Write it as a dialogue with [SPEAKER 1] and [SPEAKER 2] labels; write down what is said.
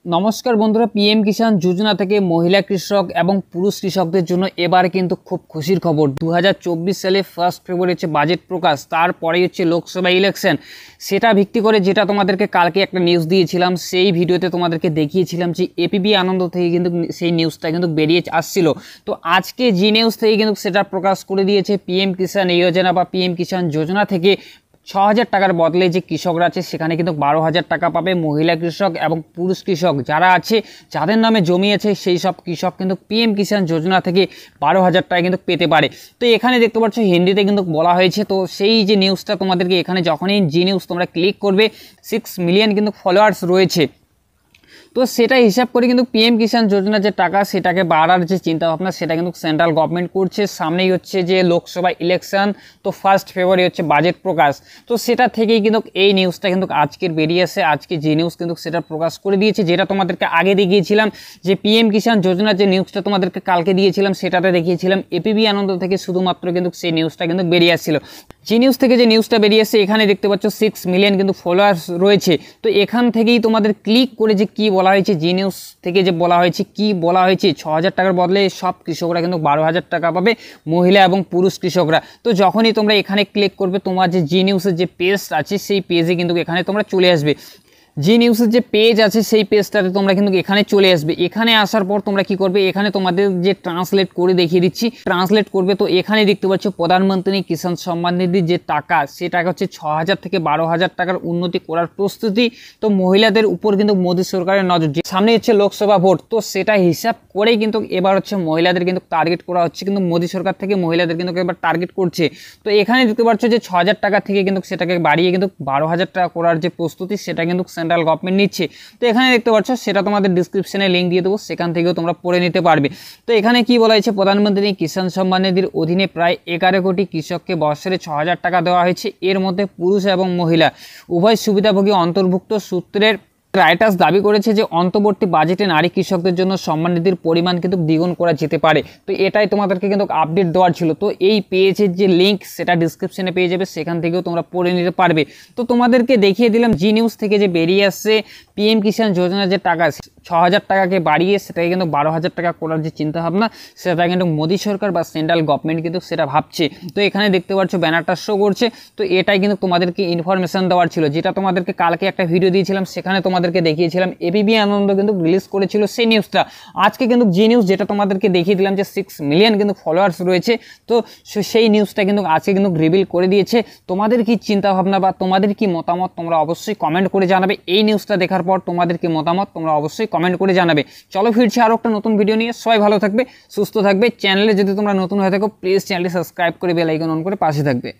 [SPEAKER 1] নমস্কার বন্ধুরা, পিএম কিষাণ যোজনা থেকে মহিলা কৃষক এবং পুরুষ কৃষকদের জন্য এবার কিন্তু খুব খুশির খবর। 2024 সালে 1 ফেব্রুয়ারি হচ্ছে বাজেট প্রকাশ, তারপরেই হচ্ছে লোকসভা ইলেকশন। সেটা ভিত্তি করে যেটা তোমাদেরকে কালকে একটা নিউজ দিয়েছিলাম, সেই ভিডিওতে তোমাদেরকে দেখিয়েছিলাম যে এপিবি আনন্দ থেকে কিন্তু সেই নিউজটা কিন্তু বেরিয়ে আসছিল। তো আজকে জি নিউজ থেকে কিন্তু সেটা প্রকাশ করে দিয়েছে পিএম কিষাণ যোজনা বা পিএম কিষাণ যোজনা থেকে 6,000 টাকার বদলে যে কৃষকরা আছে সেখানে কিন্তু 12,000 টাকা পাবে। মহিলা কৃষক এবং পুরুষ কৃষক যারা আছে, যাদের নামে জমি আছে, সেই সব কৃষক কিন্তু পিএম কিষাণ যোজনা থেকে 12,000 টাকা কিন্তু পেতে পারে। তো এখানে দেখতে পাচ্ছ হিন্দিতে কিন্তু বলা হয়েছে। তো সেই যে নিউজটা তোমাদেরকে এখানে যখনই জি নিউজ তোমরা ক্লিক করবে, 6 মিলিয়ন কিন্তু ফলোয়ার্স রয়েছে। তো সেটা হিসাব করে কিন্তু পিএম কিষাণ যোজনার যে টাকা সেটাকে বাড়ার যে চিন্তাভাবনা সেটা কিন্তু সেন্ট্রাল গভর্নমেন্ট করছে। সামনেই হচ্ছে যে লোকসভা ইলেকশন, তো 1 ফেব্রুয়ারি হচ্ছে বাজেট প্রকাশ। তো সেটা থেকেই কিন্তু এই নিউজটা কিন্তু আজকের বেরিয়ে আসে। আজকে যে নিউজ কিন্তু সেটা প্রকাশ করে দিয়েছে, যেটা তোমাদেরকে আগে দেখিয়েছিলাম যে পিএম কিষাণ যোজনার যে নিউজটা তোমাদেরকে কালকে দিয়েছিলাম সেটাতে দেখিয়েছিলাম এপিবি আনন্দ থেকে শুধুমাত্র কিন্তু সেই নিউজটা কিন্তু বেরিয়ে আসছিল। জি নিউজ থেকে যে নিউজটা বেরিয়ে আসছে এখানে দেখতে পাচ্ছ 6 মিলিয়ন কিন্তু ফলোয়ার্স রয়েছে। তো এখান থেকেই তোমাদের ক্লিক করে যে কী বলা হয়েছে, জি নিউজ থেকে যে বলা হয়েছে, কি বলা হয়েছে, 6,000 টাকার বদলে সব কৃষকরা কিন্তু 12,000 টাকা পাবে, মহিলা এবং পুরুষ কৃষকরা। তো যখনই তোমরা এখানে ক্লিক করবে, তোমার যে জি নিউজের যে পেজ আছে সেই পেজে কিন্তু এখানে তোমরা চলে আসবে। জি নিউজের যে পেজ আছে সেই পেজটাতে তোমরা কিন্তু এখানে চলে আসবে। এখানে আসার পর তোমরা কি করবে, এখানে তোমাদের যে ট্রান্সলেট করে দেখিয়ে দিচ্ছি, ট্রান্সলেট করবে। তো এখানে দেখতে পাচ্ছ প্রধানমন্ত্রী কিষাণ সম্মান নিধির যে টাকা, সে টাকা হচ্ছে 6,000 থেকে 12,000 টাকার উন্নতি করার প্রস্তুতি। তো মহিলাদের উপর কিন্তু মোদী সরকারের নজর, সামনে হচ্ছে লোকসভা ভোট। তো সেটা হিসাব করেই কিন্তু এবার হচ্ছে মহিলাদের কিন্তু টার্গেট করা হচ্ছে, কিন্তু মোদী সরকার থেকে মহিলাদের কিন্তু এবার টার্গেট করছে। তো এখানে দেখতে পাচ্ছ যে 6,000 টাকা থেকে কিন্তু সেটাকে বাড়িয়ে কিন্তু 12,000 টাকা করার যে প্রস্তুতি সেটা কিন্তু সেন্ট্রাল গভর্নমেন্ট নিচ্ছে। তো এখানে দেখতে পাচ্ছ, সেটা তোমাদের ডিসক্রিপশনে লিঙ্ক দিয়ে দেবো, সেখান থেকেও তোমরা পড়ে নিতে পারবে। তো এখানে কি বলা হয়েছে, প্রধানমন্ত্রী কিষাণ সম্মান নিধির অধীনে প্রায় 11 কোটি কৃষককে বছরে 6,000 টাকা দেওয়া হয়েছে। এর মধ্যে পুরুষ এবং মহিলা উভয় সুবিধাভোগী অন্তর্ভুক্ত। সূত্রের রাইটার্স দাবি করেছে যে অন্তর্বর্তী বাজেটে নারী কৃষকদের জন্য সম্মান নিধির পরিমাণ কিন্তু দ্বিগুণ করা যেতে পারে। তো এটাই তোমাদেরকে কিন্তু আপডেট দেওয়ার ছিল। তো এই পেজের যে লিঙ্ক সেটা ডিসক্রিপশনে পেয়ে যাবে, সেখান থেকেও তোমরা পড়ে নিতে পারবে। তো তোমাদেরকে দেখিয়ে দিলাম জি নিউজ থেকে যে বেরিয়ে আসছে পিএম কিষাণ যোজনার যে টাকা 6,000 টাকাকে বাড়িয়ে সেটাকে কিন্তু 12,000 টাকা করার যে চিন্তাভাবনা, সেটা কিন্তু মোদী সরকার বা সেন্ট্রাল গভর্নমেন্ট কিন্তু সেটা ভাবছে। তো এখানে দেখতে পাচ্ছ ব্যানারটা শো করছে। তো এটাই কিন্তু তোমাদেরকে ইনফরমেশন দেওয়ার ছিল, যেটা তোমাদেরকে কালকে একটা ভিডিও দিয়েছিলাম, সেখানে তোমাদেরকে দেখিয়েছিলাম এপিবি আনন্দ কিন্তু রিলিজ করেছিল সেই নিউজটা। আজকে কিন্তু জি নিউজ, যেটা তোমাদেরকে দেখিয়ে দিলাম যে 6 মিলিয়ন কিন্তু ফলোয়ার্স রয়েছে, তো সেই নিউজটা কিন্তু আজকে কিন্তু রিভিল করে দিয়েছে। তোমাদের কি চিন্তাভাবনা বা তোমাদের কি মতামত তোমরা অবশ্যই কমেন্ট করে জানাবে। এই নিউজটা দেখার পর তোমাদের কি মতামত তোমরা অবশ্যই কমেন্ট করে জানাবে। চলো ফিরছি আরও একটা নতুন ভিডিও নিয়ে। সবাই ভালো থাকবে, সুস্থ থাকবে। চ্যানেলে যদি তোমরা নতুন হয়ে থাকো, প্লিজ চ্যানেলটি সাবস্ক্রাইব করে বেল আইকন অন করে পাশে থাকবে।